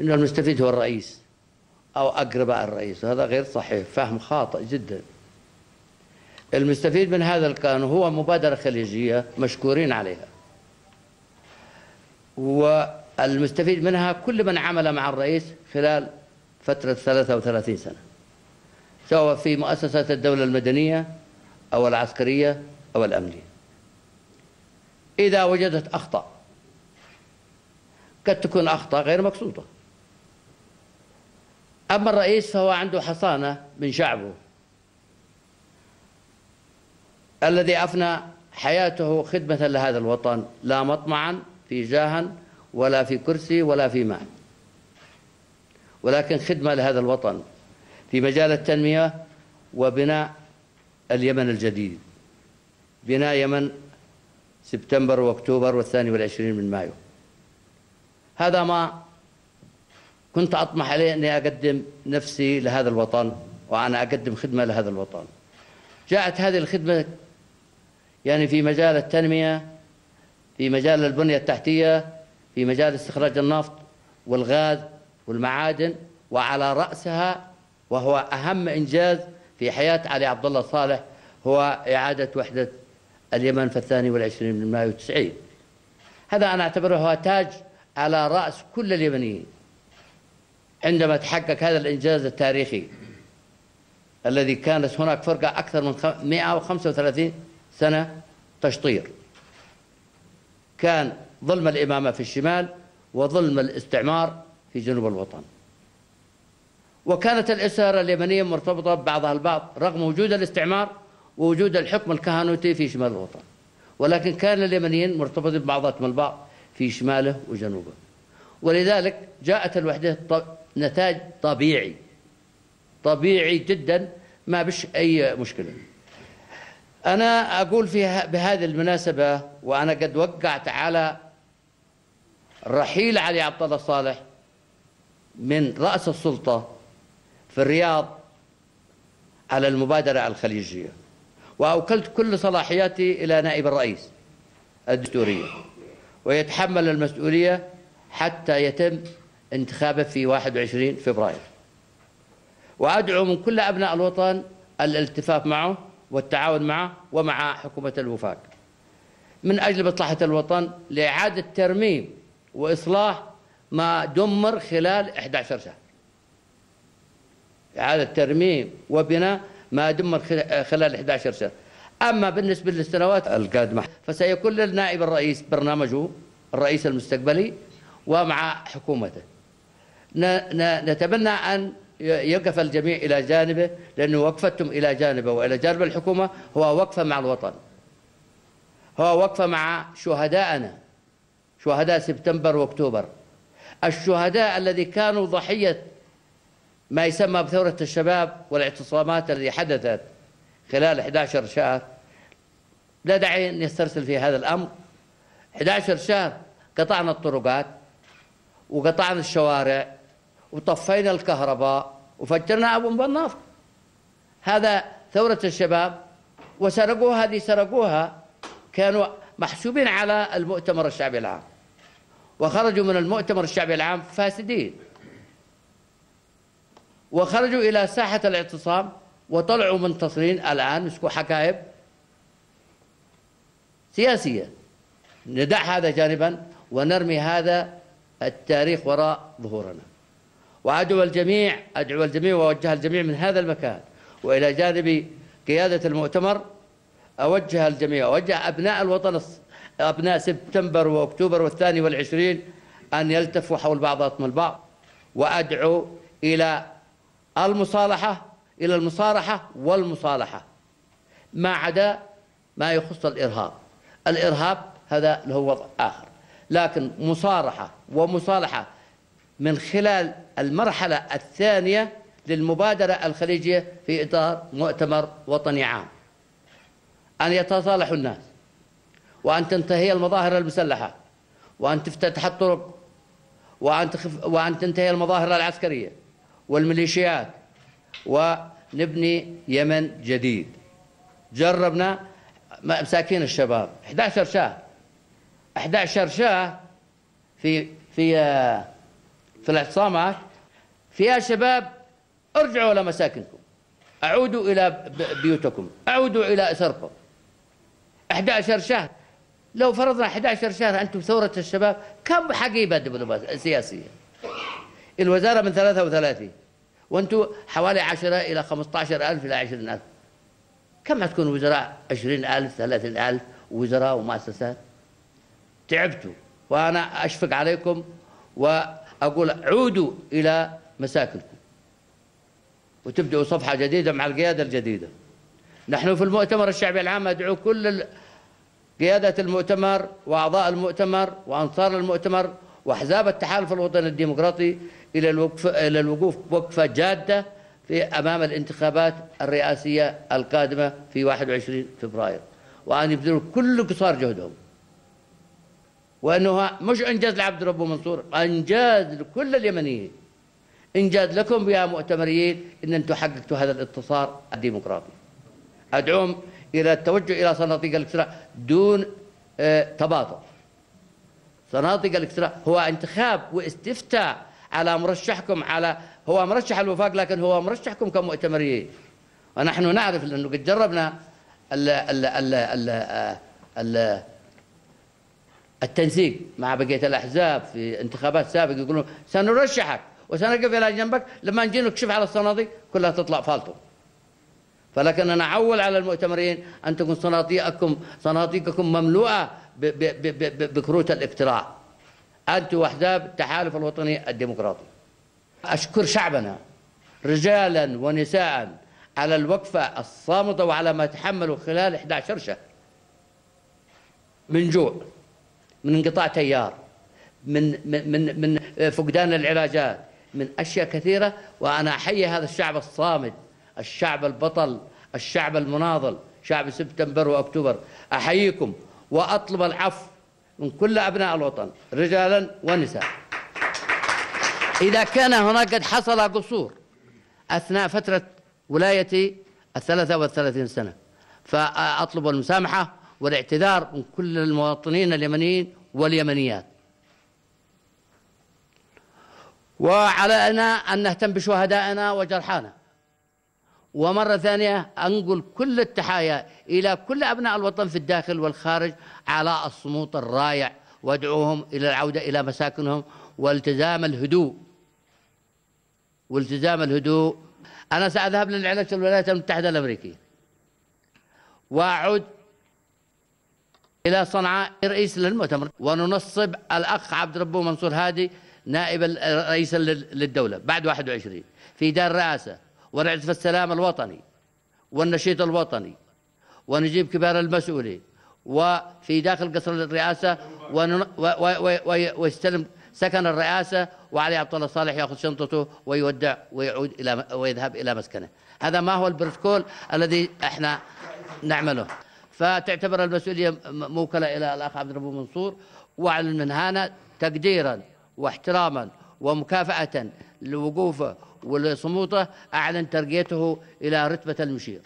إنه المستفيد هو الرئيس أو أقرباء الرئيس، وهذا غير صحيح، فهم خاطئ جدا. المستفيد من هذا القانون هو مبادرة خليجية مشكورين عليها، والمستفيد منها كل من عمل مع الرئيس خلال فترة 33 سنة، سواء في مؤسسات الدولة المدنية أو العسكرية أو الأمنية. إذا وجدت أخطاء، قد تكون أخطاء غير مقصودة. أما الرئيس فهو عنده حصانة من شعبه الذي أفنى حياته خدمة لهذا الوطن، لا مطمعا في جاها ولا في كرسي ولا في مال، ولكن خدمة لهذا الوطن في مجال التنمية وبناء اليمن الجديد، بناء يمن سبتمبر وأكتوبر والثاني والعشرين من مايو. هذا ما كنت أطمح عليه، أني أقدم نفسي لهذا الوطن وأنا أقدم خدمة لهذا الوطن. جاءت هذه الخدمة يعني في مجال التنمية، في مجال البنية التحتية، في مجال استخراج النفط والغاز والمعادن، وعلى رأسها وهو أهم إنجاز في حياة علي عبد الله صالح هو إعادة وحدة اليمن في الثاني والعشرين من مايو 90. هذا أنا أعتبره هو تاج على رأس كل اليمنيين عندما تحقق هذا الإنجاز التاريخي الذي كانت هناك فرقة أكثر من 135 سنة تشطير، كان ظلم الإمامة في الشمال وظلم الاستعمار في جنوب الوطن، وكانت الإسرة اليمنية مرتبطة ببعضها البعض رغم وجود الاستعمار ووجود الحكم الكهنوتي في شمال الوطن، ولكن كان اليمنيين مرتبطين ببعضهم البعض في شماله وجنوبه. ولذلك جاءت الوحدة نتاج طبيعي جدا، ما بش أي مشكلة. أنا أقول بهذه المناسبة، وأنا قد وقعت على رحيل علي عبد الله صالح من رأس السلطة في الرياض على المبادرة الخليجية، وأوكلت كل صلاحياتي إلى نائب الرئيس الدستورية، ويتحمل المسؤولية حتى يتم انتخابه في 21 فبراير. وأدعو من كل أبناء الوطن الالتفاف معه والتعاون معه ومع حكومة الوفاق من أجل مصلحة الوطن لإعادة ترميم وإصلاح ما دمر خلال 11 شهر، إعادة ترميم وبناء ما دمر خلال 11 شهر. أما بالنسبة للسنوات القادمة فسيكون للنائب الرئيس برنامجه الرئيس المستقبلي ومع حكومته. نتمنى أن يقف الجميع إلى جانبه، لأنه وقفتم إلى جانبه وإلى جانب الحكومة هو وقفة مع الوطن، هو وقفة مع شهدائنا، شهداء سبتمبر وأكتوبر، الشهداء الذي كانوا ضحية ما يسمى بثورة الشباب والاعتصامات التي حدثت خلال 11 شهر. لا داعي أن يسترسل في هذا الأمر. 11 شهر قطعنا الطرقات وقطعنا الشوارع وطفينا الكهرباء وفجرنا أنبوب النفط. هذا ثورة الشباب، وسرقوها، هذه سرقوها كانوا محسوبين على المؤتمر الشعبي العام، وخرجوا من المؤتمر الشعبي العام فاسدين، وخرجوا إلى ساحة الاعتصام وطلعوا منتصرين. الآن مسكوا حكايب سياسية. ندع هذا جانبا ونرمي هذا التاريخ وراء ظهورنا. وأدعو الجميع وأوجه الجميع من هذا المكان وإلى جانب قيادة المؤتمر، أوجه الجميع، أوجه أبناء الوطن، أبناء سبتمبر وأكتوبر والثاني والعشرين أن يلتفوا حول بعضهم البعض، وأدعو إلى المصارحة والمصالحة ما عدا ما يخص الإرهاب. الإرهاب هذا له وضع آخر، لكن مصارحة ومصالحة من خلال المرحلة الثانية للمبادرة الخليجية في إطار مؤتمر وطني عام، أن يتصالح الناس، وأن تنتهي المظاهر المسلحة، وأن تفتتح الطرق، وأن تنتهي المظاهر العسكرية والميليشيات، ونبني يمن جديد. جربنا مساكين الشباب 11 شهر في في الاعتصامات فيها شباب ارجعوا إلى مساكنكم، أعودوا إلى بيوتكم، أعودوا إلى أسركم. 11 شهر، لو فرضنا 11 شهر أنتم ثورة الشباب، كم حقيبة دبلوماسية سياسية؟ الوزارة من 33 وأنتم حوالي 10 إلى 15,000 إلى 20,000. كم حتكون وزراء؟ 20,000 30,000 وزراء ومؤسسات. تعبتوا، وأنا أشفق عليكم وأقول عودوا إلى مساكنكم وتبدأوا صفحة جديدة مع القيادة الجديدة. نحن في المؤتمر الشعبي العام أدعو كل قيادة المؤتمر وأعضاء المؤتمر وأنصار المؤتمر وأحزاب التحالف الوطني الديمقراطي إلى الوقوف وقفة جادة أمام الانتخابات الرئاسية القادمة في 21 فبراير، وأن يبذلوا كل قصارى جهدهم، وأنه مش إنجاز لعبد ربه منصور، إنجاز لكل اليمنيين، إنجاز لكم يا مؤتمريين إن أنتم حققتوا هذا الانتصار الديمقراطي. أدعوهم إلى التوجه إلى صناديق الاقتراع دون تباطؤ. صناديق الاقتراع هو انتخاب واستفتاء على مرشحكم، هو مرشح الوفاق، لكن هو مرشحكم كمؤتمريين. ونحن نعرف لأنه قد جربنا التنسيق مع بقية الأحزاب في انتخابات سابقة، يقولون سنرشحك وسنقف إلى جنبك، لما نجي نكشف على الصناديق كلها تطلع فالتو. فلكن أنا أعول على المؤتمرين أن تكون صناديقكم مملوءة بكروت الاقتراع، أنتم وأحزاب التحالف الوطني الديمقراطي. أشكر شعبنا رجالا ونساء على الوقفة الصامتة وعلى ما تحملوا خلال 11 شهر من جوع، من انقطاع تيار، من فقدان العلاجات، من أشياء كثيرة. وأنا أحيي هذا الشعب الصامد، الشعب البطل، الشعب المناضل، شعب سبتمبر وأكتوبر. أحييكم وأطلب العفو من كل أبناء الوطن رجالا ونساء. إذا كان هناك قد حصل قصور أثناء فترة ولايتي 33 سنة، فأطلب المسامحة والاعتذار من كل المواطنين اليمنيين واليمنيات. وعلينا أن نهتم بشهدائنا وجرحانا. ومرة ثانية أنقل كل التحايا إلى كل أبناء الوطن في الداخل والخارج على الصمود الرائع، وادعوهم إلى العودة إلى مساكنهم والتزام الهدوء. أنا سأذهب للعلاج في الولايات المتحدة الأمريكية، وأعود إلى صنعاء رئيس للمؤتمر، وننصب الأخ عبد ربه منصور هادي نائب رئيسا للدولة بعد 21 في دار الرئاسة، ورئيس السلام الوطني والنشيط الوطني، ونجيب كبار المسؤولين، وفي داخل قصر الرئاسة، ويستلم سكن الرئاسة، وعلي عبد الله صالح يأخذ شنطته ويودع ويذهب إلى مسكنه. هذا ما هو البروتوكول الذي احنا نعمله. فتعتبر المسؤولية موكلة إلى الأخ عبد ربه منصور، وأعلن من هنا تقديرا واحتراما ومكافأة لوقوفه ولصموته، أعلن ترقيته إلى رتبة المشير.